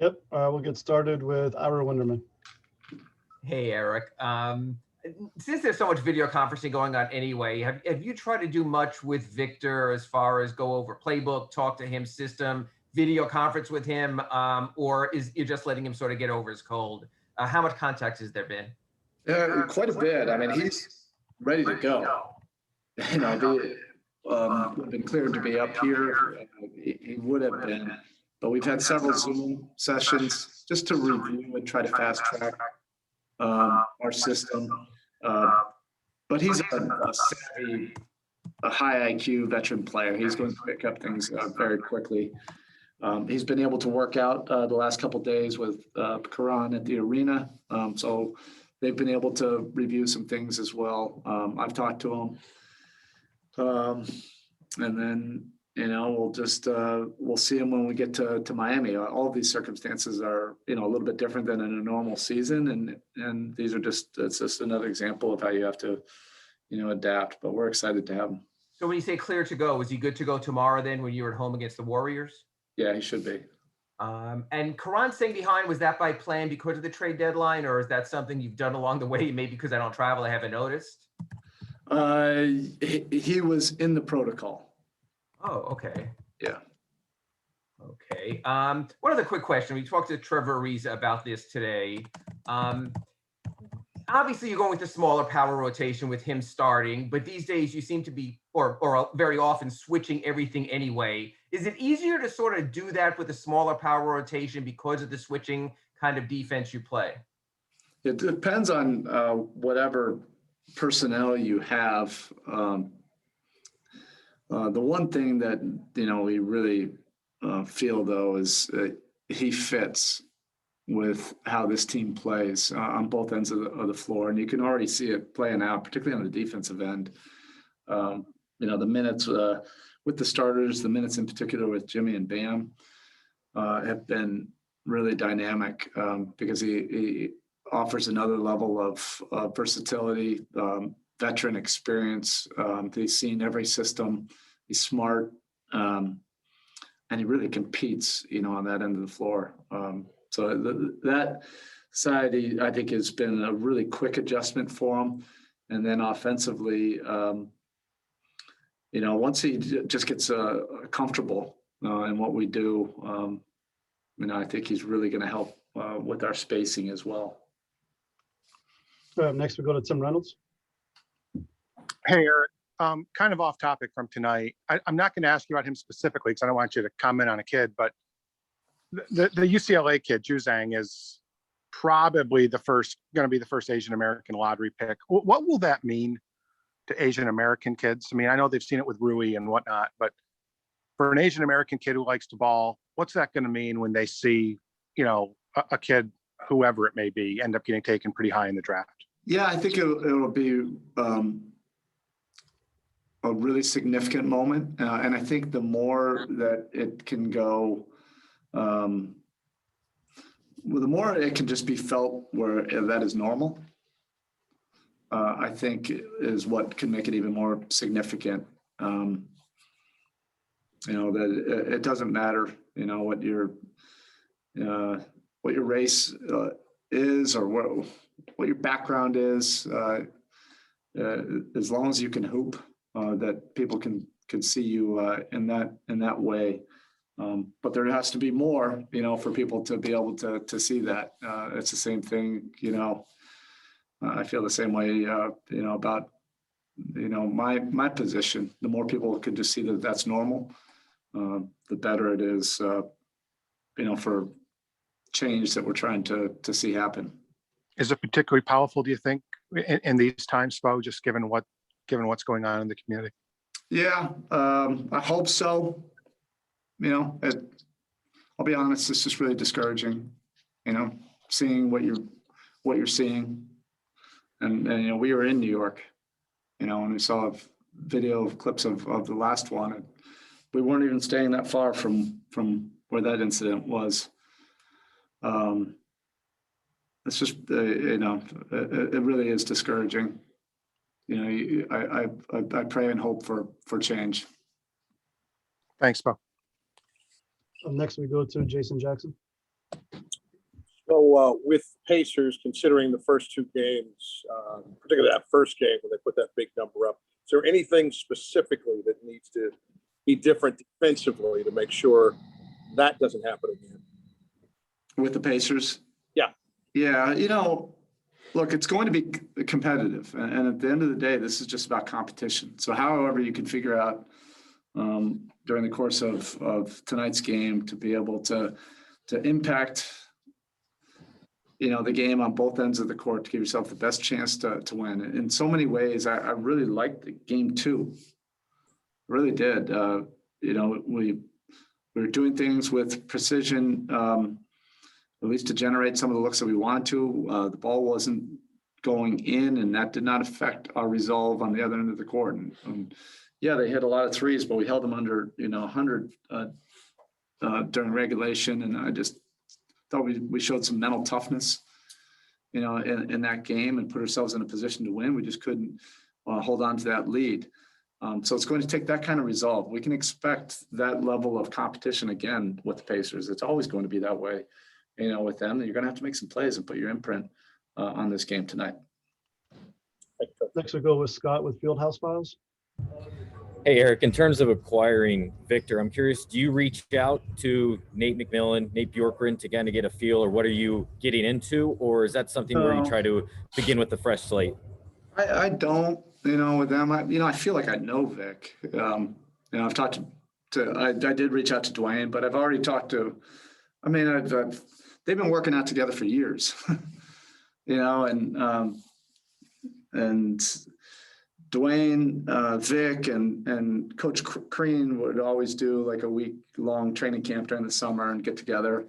Yep. We'll get started with Ira Winderman. Hey, Eric. Since there's so much video conferencing going on anyway, have you tried to do much with Victor as far as go over playbook, talk to him, system, video conference with him, or is you're just letting him sort of get over his cold? How much contact has there been? Quite a bit. I mean, he's ready to go. You know, would have been cleared to be up here. He would have been, but we've had several Zoom sessions just to review and try to fast track our system. But he's a savvy, a high IQ veteran player. He's going to pick up things very quickly. He's been able to work out the last couple of days with Karan at the arena. So they've been able to review some things as well. I've talked to him. And then, you know, we'll see him when we get to Miami. All of these circumstances are, you know, a little bit different than in a normal season. And these are it's just another example of how you have to, you know, adapt, but we're excited to have him. So when you say clear to go, is he good to go tomorrow then when you're at home against the Warriors? Yeah, he should be. And Karan staying behind, was that by plan because of the trade deadline, or is that something you've done along the way? Maybe because I don't travel, I haven't noticed. He was in the protocol. Oh, okay. Yeah. Okay. One other quick question. We talked to Trevor Ariza about this today. Obviously, you're going with the smaller power rotation with him starting, but these days you seem to be, or very often, switching everything anyway. Is it easier to sort of do that with a smaller power rotation because of the switching kind of defense you play? It depends on whatever personnel you have. The one thing that, you know, we really feel, though, is he fits with how this team plays on both ends of the floor. And you can already see it playing out, particularly on the defensive end. You know, the minutes with the starters, the minutes in particular with Jimmy and Bam have been really dynamic because he offers another level of versatility, veteran experience. He's seen every system. He's smart, and he really competes, you know, on that end of the floor. So that side, I think, has been a really quick adjustment for him. And then offensively, you know, once he just gets comfortable in what we do, you know, I think he's really going to help with our spacing as well. Next, we go to Tim Reynolds. Hey, Eric. Kind of off topic from tonight. I'm not going to ask you about him specifically because I don't want you to comment on a kid, but the UCLA kid, Juzang, is probably going to be the first Asian American lottery pick. What will that mean to Asian American kids? I mean, I know they've seen it with Rui and whatnot, but for an Asian American kid who likes to ball, what's that going to mean when they see, you know, a kid, whoever it may be, end up getting taken pretty high in the draft? Yeah, I think it'll be a really significant moment. And I think the more that it can go, well, the more it can just be felt where that is normal, I think is what can make it even more significant. You know, that it doesn't matter, you know, what your race is or what your background is, as long as you can hoop, that people can see you in that way. But there has to be more, you know, for people to be able to see that. It's the same thing, you know. I feel the same way, you know, about, you know, my position. The more people can just see that that's normal, the better it is, you know, for change that we're trying to see happen. Is it particularly powerful, do you think, in these times, Spo, just given what's going on in the community? Yeah, I hope so. You know, I'll be honest, it's just really discouraging, you know, seeing what you're seeing. And you know, we were in New York, you know, and we saw a video of clips of the last one. And we weren't even staying that far from where that incident was. It's just, you know, it really is discouraging. You know, I pray and hope for change. Thanks, Bo. Next, we go to Jason Jackson. So with Pacers, considering the first two games, particularly that first game when they put that big number up, is there anything specifically that needs to be different defensively to make sure that doesn't happen again? With the Pacers? Yeah. Yeah, look, it's going to be competitive. And at the end of the day, this is just about competition. So however you can figure out during the course of tonight's game to be able to impact the game on both ends of the court to give yourself the best chance to win. In so many ways, I really liked the game too. Really did. We were doing things with precision, at least to generate some of the looks that we wanted to. The ball wasn't going in, and that did not affect our resolve on the other end of the court. And yeah, they hit a lot of threes, but we held them under 100 during regulation, and I just thought we showed some mental toughness, in that game and put ourselves in a position to win. We just couldn't hold on to that lead. So it's going to take that kind of resolve. We can expect that level of competition again with the Pacers. It's always going to be that way, with them. You're going to have to make some plays and put your imprint on this game tonight. Next we'll go with Scott with Fieldhouse Files. Hey, Eric, in terms of acquiring Victor, I'm curious, do you reach out to Nate McMillan, Nate Bjorkgren to kind of get a feel, or what are you getting into? Or is that something where you try to begin with a fresh slate? I don't, with them, I feel like I know Vic. I've talked I did reach out to Dwyane, but I've already talked to, they've been working out together for years, and Dwyane, Vic, and Coach Crean would always do like a week-long training camp during the summer and get together.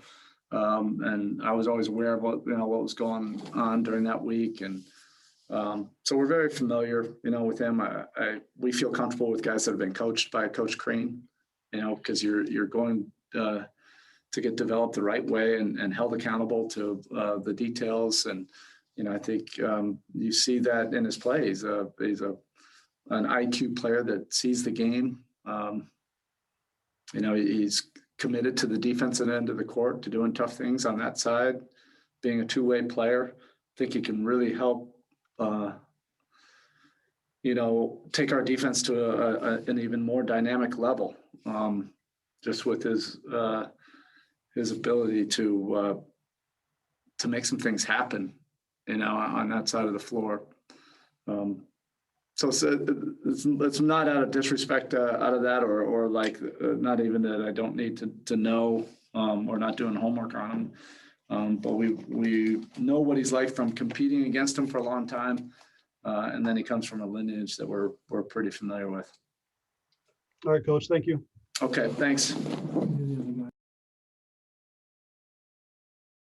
And I was always aware of what was going on during that week. And so we're very familiar, with him. We feel comfortable with guys that have been coached by Coach Crean, because you're going to get developed the right way and held accountable to the details. And, I think you see that in his play. He's an IQ player that sees the game. He's committed to the defensive end of the court, to doing tough things on that side, being a two-way player. I think he can really help, take our defense to an even more dynamic level, just with his ability to make some things happen, on that side of the floor. So it's not out of disrespect out of that, or like not even that I don't need to know, or not doing homework on him. But we know what he's like from competing against him for a long time, and then he comes from a lineage that we're pretty familiar with. All right, Coach. Thank you. Okay, thanks.